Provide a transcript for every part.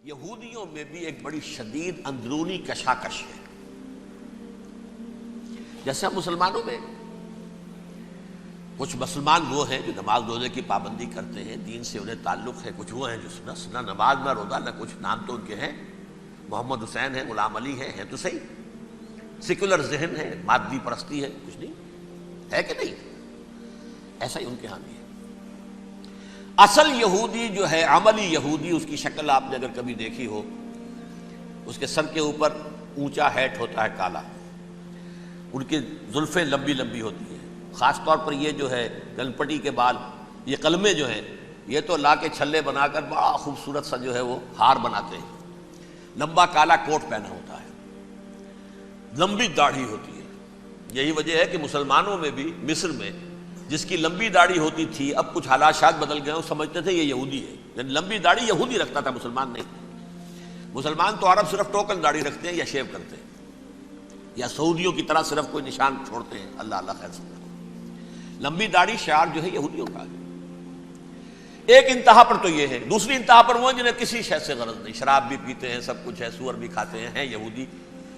یہودیوں میں بھی ایک بڑی شدید اندرونی کشاکش ہے. جیسے ہم مسلمانوں میں کچھ مسلمان وہ ہیں جو نماز روزے کی پابندی کرتے ہیں، دین سے انہیں تعلق ہے، کچھ وہ ہیں جو نہ نماز نہ روزہ نہ کچھ، نام تو ان کے ہیں، محمد حسین ہیں، غلام علی ہیں تو صحیح، سیکولر ذہن ہے، مادی پرستی ہے، کچھ نہیں ہے کہ نہیں؟ ایسا ہی ان کے ہاں بھی ہے. اصل یہودی جو ہے، عملی یہودی، اس کی شکل آپ نے اگر کبھی دیکھی ہو، اس کے سر کے اوپر اونچا ہیٹ ہوتا ہے کالا، ان کی زلفیں لمبی لمبی ہوتی ہیں، خاص طور پر یہ جو ہے گلپٹی کے بال، یہ قلمے جو ہیں یہ تو لا کے چھلے بنا کر بڑا خوبصورت سا جو ہے وہ ہار بناتے ہیں. لمبا کالا کوٹ پہنا ہوتا ہے، لمبی داڑھی ہوتی ہے. یہی وجہ ہے کہ مسلمانوں میں بھی مصر میں جس کی لمبی داڑھی ہوتی تھی، اب کچھ حالات شاید بدل گئے، وہ سمجھتے تھے یہ یہودی ہے، یعنی لمبی داڑھی یہودی رکھتا تھا، مسلمان نہیں. مسلمان تو عرب صرف ٹوکن داڑھی رکھتے ہیں یا شیو کرتے ہیں، یا سعودیوں کی طرح صرف کوئی نشان چھوڑتے ہیں. اللہ اللہ خیر سکتا. لمبی داڑھی شعار جو ہے یہودیوں کا ہے. ایک انتہا پر تو یہ ہے، دوسری انتہا پر وہ ہیں جنہیں کسی شے سے غرض نہیں، شراب بھی پیتے ہیں، سب کچھ ہے، سور بھی کھاتے ہیں یہودی،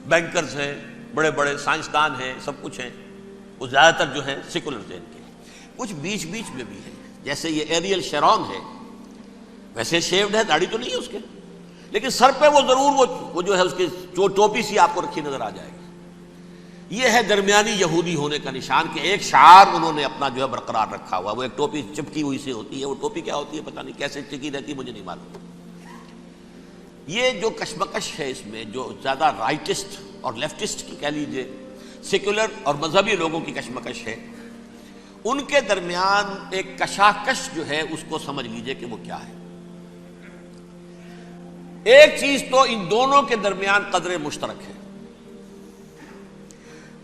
بینکرز ہیں، بڑے بڑے سائنسدان ہیں، سب کچھ ہیں. وہ زیادہ تر جو ہیں سیکولر ذہن کے. کچھ بیچ بیچ میں بھی ہے، جیسے یہ ایریل شیرون ہے، ویسے شیوڈ ہے، داڑھی تو نہیں ہے اس کے، لیکن سر پہ وہ ضرور وہ جو ہے اس کی ٹوپی سی آپ کو رکھی نظر آ جائے گی. یہ ہے درمیانی یہودی ہونے کا نشان، کہ ایک شعار انہوں نے اپنا جو ہے برقرار رکھا ہوا. وہ ایک ٹوپی چپکی ہوئی سی ہوتی ہے، وہ ٹوپی کیا ہوتی ہے پتہ نہیں، کیسے چکی رہتی ہے مجھے نہیں معلوم. یہ جو کشمکش ہے اس میں، جو زیادہ رائٹسٹ اور لیفٹسٹ کی کہہ لیجیے، سیکولر اور مذہبی لوگوں کی کشمکش ہے، ان کے درمیان ایک کشاکش جو ہے اس کو سمجھ لیجئے کہ وہ کیا ہے. ایک چیز تو ان دونوں کے درمیان قدر مشترک ہے،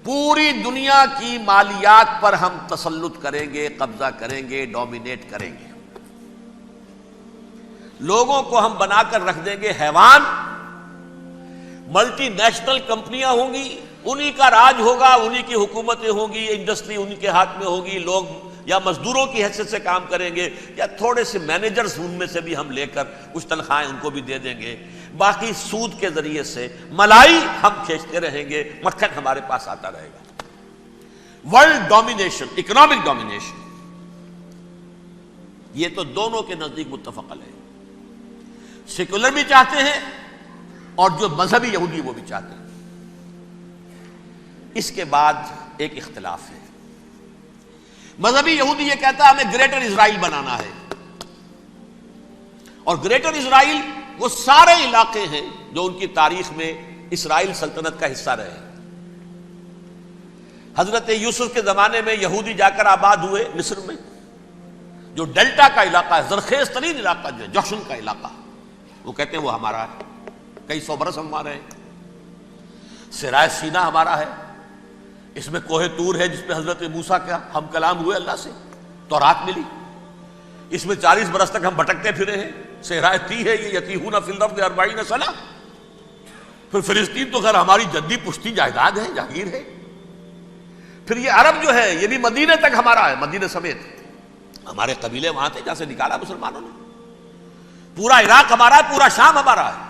پوری دنیا کی مالیات پر ہم تسلط کریں گے، قبضہ کریں گے، ڈومینیٹ کریں گے. لوگوں کو ہم بنا کر رکھ دیں گے حیوان، ملٹی نیشنل کمپنیاں ہوں گی، انہی کا راج ہوگا، انہی کی حکومتیں ہوں گی، انڈسٹری انہی کے ہاتھ میں ہوگی. لوگ یا مزدوروں کی حیثیت سے کام کریں گے، یا تھوڑے سے مینیجرز ان میں سے بھی ہم لے کر کچھ تنخواہیں ان کو بھی دے دیں گے. باقی سود کے ذریعے سے ملائی ہم کھینچتے رہیں گے، مکھن ہمارے پاس آتا رہے گا. ورلڈ ڈومینیشن، اکنامک ڈومینیشن، یہ تو دونوں کے نزدیک متفق ہے. سیکولر بھی چاہتے ہیں اور جو مذہبی یہودی وہ بھی چاہتے ہیں. اس کے بعد ایک اختلاف ہے. مذہبی یہودی یہ کہتا ہے ہمیں گریٹر اسرائیل بنانا ہے، اور گریٹر اسرائیل وہ سارے علاقے ہیں جو ان کی تاریخ میں اسرائیل سلطنت کا حصہ رہے ہیں. حضرت یوسف کے زمانے میں یہودی جا کر آباد ہوئے مصر میں، جو ڈیلٹا کا علاقہ ہے، زرخیز ترین علاقہ جو ہے، جوشن کا علاقہ، وہ کہتے ہیں وہ ہمارا ہے، کئی سو برس ہمارے ہیں. سرائے سینا ہمارا ہے، اس میں کوہ طور ہے جس پہ حضرت موسیٰ کا ہم کلام ہوئے اللہ سے، تورات ملی. اس میں 40 برس تک ہم بھٹکتے پھرے ہیں. صحرائے تی ہے یہ، یتیہون فی الارض 40 سنہ. پھر فلسطین تو خیر ہماری جدی پشتی جائیداد ہے، جاگیر ہے. پھر یہ عرب جو ہے یہ بھی مدینے تک ہمارا ہے، مدینے سمیت. ہمارے قبیلے وہاں تھے جہاں سے نکالا مسلمانوں نے. پورا عراق ہمارا ہے، پورا شام ہمارا ہے،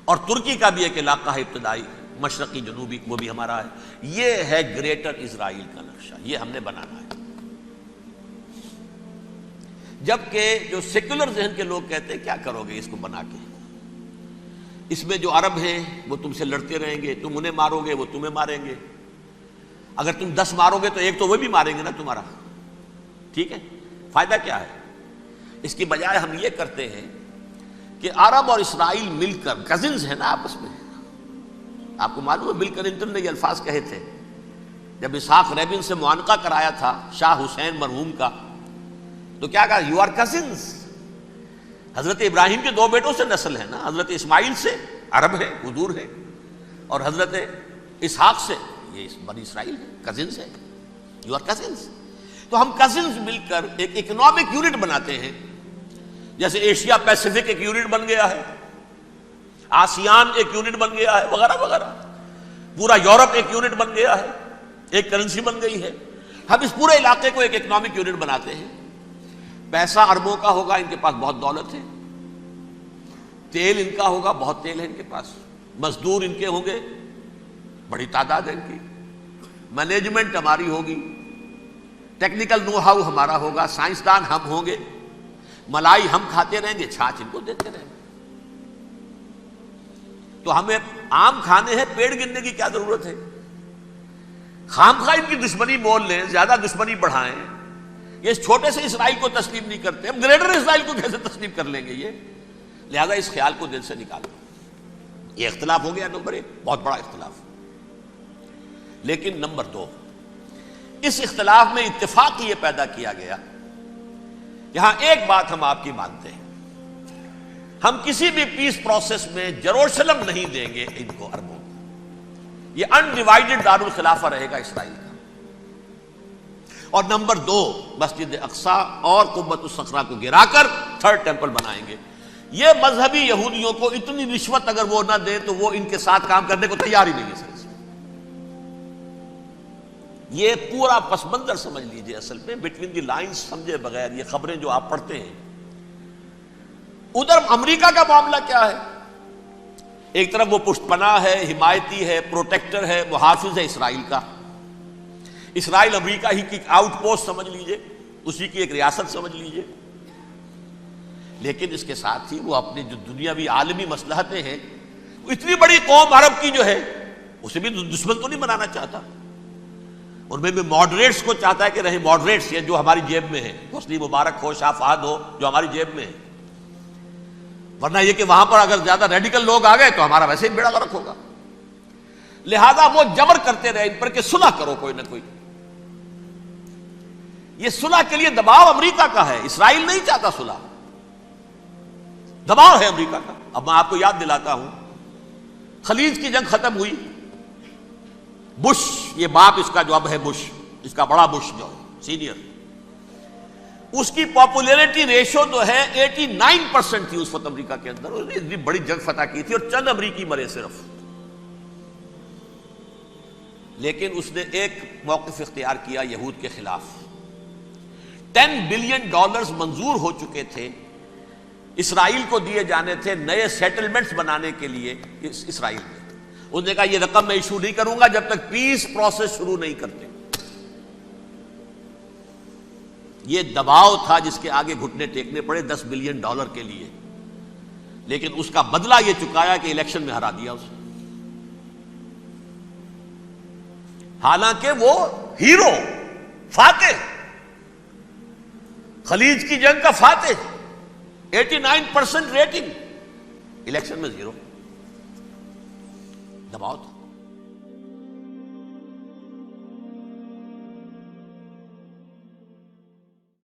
اور ترکی کا بھی ایک علاقہ ہے ابتدائی مشرقی جنوبی، وہ بھی ہمارا ہے. یہ ہے گریٹر اسرائیل کا نقشہ، یہ ہم نے بنانا ہے. جبکہ جو سیکولر ذہن کے لوگ کہتے ہیں کیا کرو گے اس کو بنا کے، اس میں جو عرب ہیں وہ تم سے لڑتے رہیں گے، تم انہیں مارو گے وہ تمہیں ماریں گے. اگر تم 10 مارو گے تو ایک تو وہ بھی ماریں گے نا تمہارا. ٹھیک ہے، فائدہ کیا ہے؟ اس کی بجائے ہم یہ کرتے ہیں کہ عرب اور اسرائیل مل کر، کزنز ہیں نا آپس میں. آپ کو معلوم ہے بل کلنٹن نے یہ الفاظ کہے تھے جب اسحاق ریبن سے معانقہ کرایا تھا شاہ حسین مرحوم کا، تو کیا کہا؟ You are cousins. Hazrat Ibrahim کے 2 بیٹوں سے نسل ہے نا، حضرت اسماعیل سے عرب ہے، حضور ہے، اور حضرت اسحاق سے یہ بنی اسرائیل ہے، کزنز ہے. You are cousins. تو ہم کزنز مل کر ایک اکنامک یونٹ بناتے ہیں، جیسے ایشیا پیسیفک ایک یونٹ بن گیا ہے، آسیان ایک یونٹ بن گیا ہے، وغیرہ وغیرہ. پورا یورپ ایک یونٹ بن گیا ہے، ایک کرنسی بن گئی ہے. ہم اس پورے علاقے کو ایک اکنامک یونٹ بناتے ہیں. پیسہ اربوں کا ہوگا، ان کے پاس بہت دولت ہے. تیل ان کا ہوگا، بہت تیل ہے ان کے پاس، مزدور ان کے ہوں گے، بڑی تعداد ہے ان کی، مینجمنٹ ہماری ہوگی، ٹیکنیکل نو ہاؤ ہمارا ہوگا، سائنسدان ہم ہوں گے، ملائی ہم کھاتے رہیں گے، چھاچھ ان کو دیتے رہیں گے۔ تو ہمیں آم کھانے ہیں، پیڑ گننے کی کیا ضرورت ہے؟ خام خواہ ان کی دشمنی مول لیں، زیادہ دشمنی بڑھائیں، یہ اس چھوٹے سے اسرائیل کو تسلیم نہیں کرتے، ہم گریٹر اسرائیل کو کیسے تسلیم کر لیں گے؟ یہ لہذا اس خیال کو دل سے نکالو۔ یہ اختلاف ہو گیا نمبر 1، بہت بڑا اختلاف۔ لیکن نمبر 2، اس اختلاف میں اتفاق یہ پیدا کیا گیا، یہاں ایک بات ہم آپ کی مانتے ہیں، ہم کسی بھی پیس پروسیس میں جروشلم نہیں دیں گے ان کو، عربوں کو، یہ انڈیوائیڈڈ دارالخلافہ رہے گا اسرائیل کا۔ اور نمبر 2، مسجد اقصیٰ اور قبۃ الصخرہ کو گرا کر تھرڈ ٹیمپل بنائیں گے۔ یہ مذہبی یہودیوں کو اتنی رشوت اگر وہ نہ دیں تو وہ ان کے ساتھ کام کرنے کو تیار ہی نہیں ہے سر۔ یہ پورا پس منظر سمجھ لیجئے، اصل میں بٹوین دی لائنز سمجھے بغیر یہ خبریں جو آپ پڑھتے ہیں۔ ادھر امریکہ کا معاملہ کیا ہے؟ ایک طرف وہ پشت پناہ ہے، حمایتی ہے، پروٹیکٹر ہے، محافظ ہے اسرائیل کا۔ اسرائیل امریکہ ہی کی آؤٹ پوسٹ سمجھ لیجئے، اسی کی ایک ریاست سمجھ لیجئے۔ لیکن اس کے ساتھ ہی وہ اپنی جو دنیاوی عالمی مصلحتیں ہیں، اتنی بڑی قوم عرب کی جو ہے اسے بھی دشمن تو نہیں بنانا چاہتا، ان میں بھی ماڈریٹس کو چاہتا ہے کہ رہے ماڈریٹس، یہ جو ہماری جیب میں ہے، حسنی مبارک ہو، شاہ فہد ہو، جو ہماری جیب میں ہے، ورنہ یہ کہ وہاں پر اگر زیادہ ریڈیکل لوگ آ گئے تو ہمارا ویسے ہی بیڑا غرق ہوگا۔ لہذا وہ جبر کرتے رہے ان پر کہ صلح کرو کوئی نہ کوئی۔ یہ صلح کے لیے دباؤ امریکہ کا ہے، اسرائیل نہیں چاہتا صلح، دباؤ ہے امریکہ کا۔ اب میں آپ کو یاد دلاتا ہوں، خلیج کی جنگ ختم ہوئی، بش، یہ باپ اس کا جو اب ہے بش، اس کا بڑا بش جو ہے سینئر، اس کی پاپولیرٹی ریشو جو ہے 89% تھی اس وقت امریکہ کے اندر، اس نے اتنی بڑی جنگ فتح کی تھی اور چند امریکی مرے صرف۔ لیکن اس نے ایک موقف اختیار کیا یہود کے خلاف۔ $10 بلین منظور ہو چکے تھے، اسرائیل کو دیے جانے تھے نئے سیٹلمنٹس بنانے کے لیے اسرائیل میں۔ انہوں نے کہا یہ رقم میں ایشو نہیں کروں گا جب تک پیس پروسیس شروع نہیں کرتے۔ یہ دباؤ تھا جس کے آگے گھٹنے ٹیکنے پڑے $10 بلین کے لیے، لیکن اس کا بدلہ یہ چکایا کہ الیکشن میں ہرا دیا اسے۔ حالانکہ وہ ہیرو، فاتح، خلیج کی جنگ کا فاتح، 89% ریٹنگ، الیکشن میں 0، دباؤ تھا۔